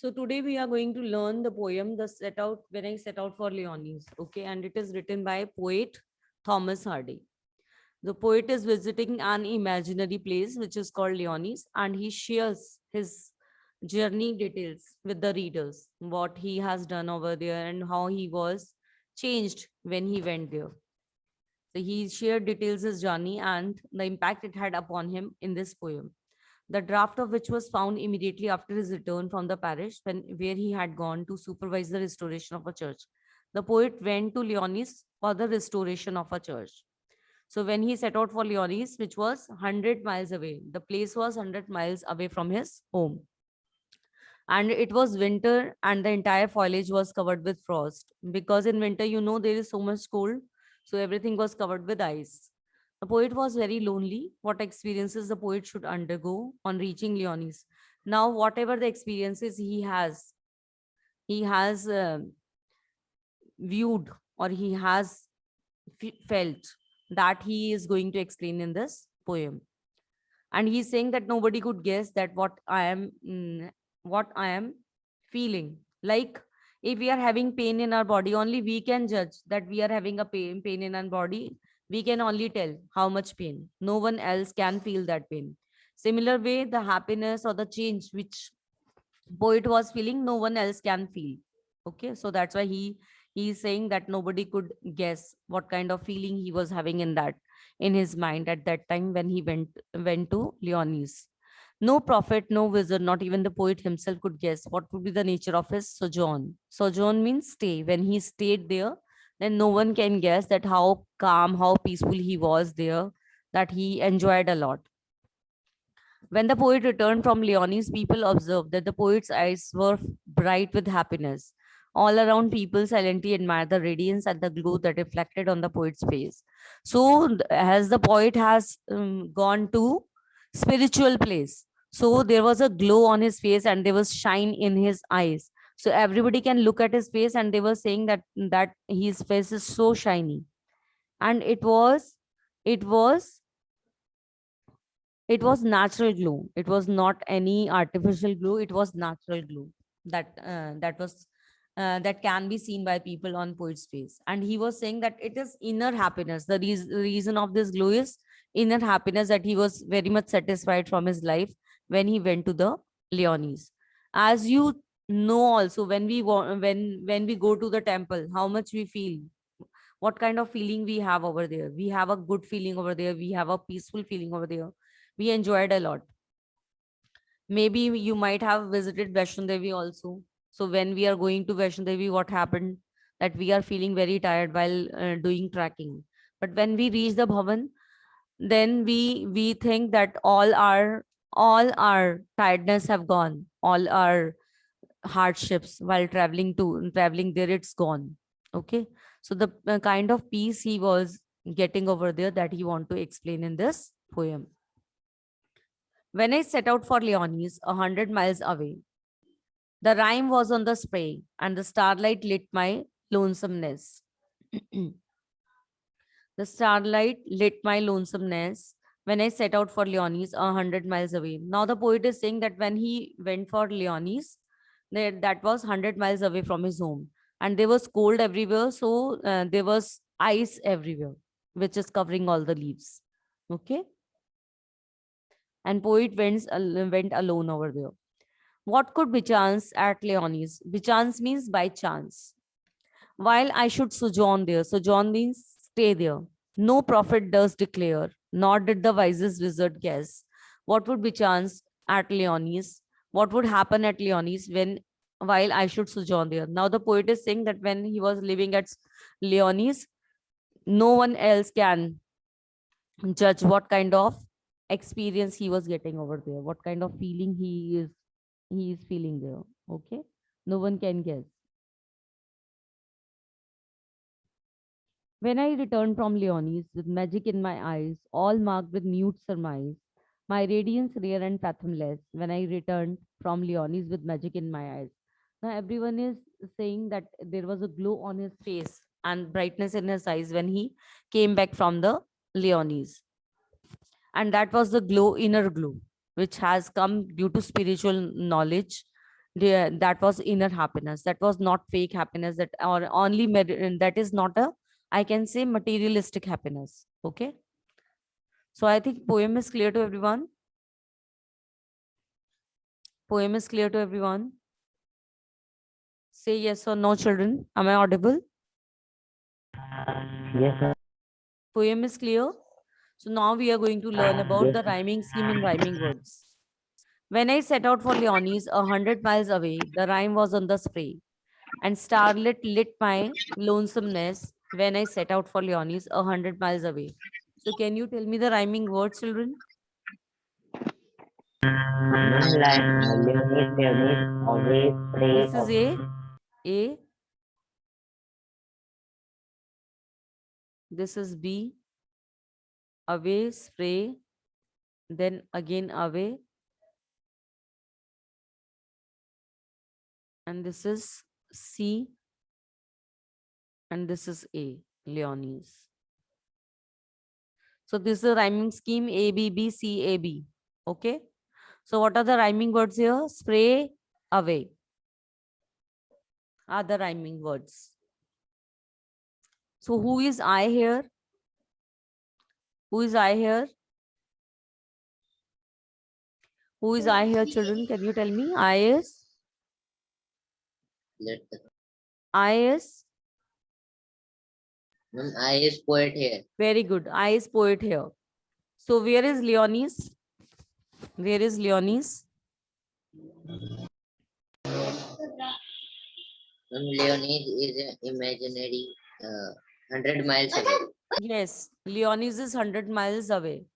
So today we are going to learn the poem The Set Out When I Set Out for Leonis. Okay, and it is written by poet Thomas Hardy. The poet is visiting an imaginary place which is called Leonis, and he shares his journey details with the readers, what he has done over there and how he was changed when he went there. So he shared details his journey and the impact it had upon him in this poem, the draft of which was found immediately after his return from the parish where he had gone to supervise the restoration of a church. The poet went to Leonis for the restoration of a church. So when he set out for Leonis, which was 100 miles away, the place was 100 miles away from his home. And it was winter and the entire foliage was covered with frost. Because in winter, there is so much cold. So everything was covered with ice. The poet was very lonely. What experiences the poet should undergo on reaching Leonis? Now, whatever the experiences he has viewed or he has felt, that he is going to explain in this poem. And he's saying that nobody could guess that what I am feeling. Like, if we are having pain in our body, only we can judge that we are having a pain in our body. We can only tell how much pain. No one else can feel that pain. Similar way, the happiness or the change which poet was feeling, no one else can feel. Okay, so that's why he is saying that nobody could guess what kind of feeling he was having in his mind at that time when he went to Leonis. No prophet, no wizard, not even the poet himself could guess what would be the nature of his sojourn. Sojourn means stay. When he stayed there, then no one can guess that how calm, how peaceful he was there, that he enjoyed a lot. When the poet returned from Leonis, people observed that the poet's eyes were bright with happiness. All around, people silently admired the radiance and the glow that reflected on the poet's face. So, as the poet has gone to spiritual place, so there was a glow on his face and there was shine in his eyes. So everybody can look at his face, and they were saying that his face is so shiny, and it was natural glow. It was not any artificial glow. It was natural glow that can be seen by people on poet's face. And he was saying that it is inner happiness. The reason of this glow is inner happiness, that he was very much satisfied from his life when he went to the Leonis. As you know, also when we go to the temple, how much we feel, what kind of feeling we have over there. We have a good feeling over there. We have a peaceful feeling over there. We enjoyed a lot. Maybe you might have visited Vaishno Devi also. So when we are going to Vaishno Devi, what happened? That we are feeling very tired while doing trekking. But when we reach the Bhavan, then we think that all our tiredness have gone, all our hardships while traveling there, it's gone. Okay, so the kind of peace he was getting over there, that he want to explain in this poem. When I set out for Leonis, 100 miles away, the rime was on the spray, and the starlight lit my lonesomeness. The starlight lit my lonesomeness when I set out for Leonis, 100 miles away. Now the poet is saying that when he went for Leonis, that was 100 miles away from his home, and there was cold everywhere, so there was ice everywhere, which is covering all the leaves. Okay, and poet went alone over there. What could bechance at Leonis? Bechance means by chance. While I should sojourn there, sojourn means stay there. No prophet does declare, nor did the wisest wizard guess what would bechance at Leonis, what would happen at Leonis while I should sojourn there. Now the poet is saying that when he was living at Leonis, no one else can judge what kind of experience he was getting over there, what kind of feeling he is feeling there. Okay, no one can guess. When I returned from Leonis with magic in my eyes, all marked with mute surmise, my radiance rare and fathomless, when I returned from Leonis with magic in my eyes. Now everyone is saying that there was a glow on his face and brightness in his eyes when he came back from the Leonis. And that was the glow, inner glow, which has come due to spiritual knowledge, That was inner happiness. That was not fake happiness. That or only that is not a, I can say, materialistic happiness. Okay. So I think poem is clear to everyone. Poem is clear to everyone. Say yes or no, children. Am I audible? Yes, sir. Poem is clear. So now we are going to learn about Yes, the sir. rhyming scheme in rhyming words. When I set out for Leonis 100 miles away, the rhyme was on the spray, and starlit lit my lonesomeness when I set out for Leonis 100 miles away. So can you tell me the rhyming words, children? Moonlight, Leonis, always pray This is of A, this is B, away, spray, then again away, and this is C, and this is A, Leonis. So this is the rhyming scheme A, B, B, C, A, B. Okay. So what are the rhyming words here? Spray, away are the rhyming words. So who is I here? Who is I here? Who is I here, children? Can you tell me? I is? Let the I is? I is poet here. Very good. I is poet here. So where is Leonis? Where is Leonis? Leonid is imaginary 100 miles away. Yes, Leonis is 100 miles away.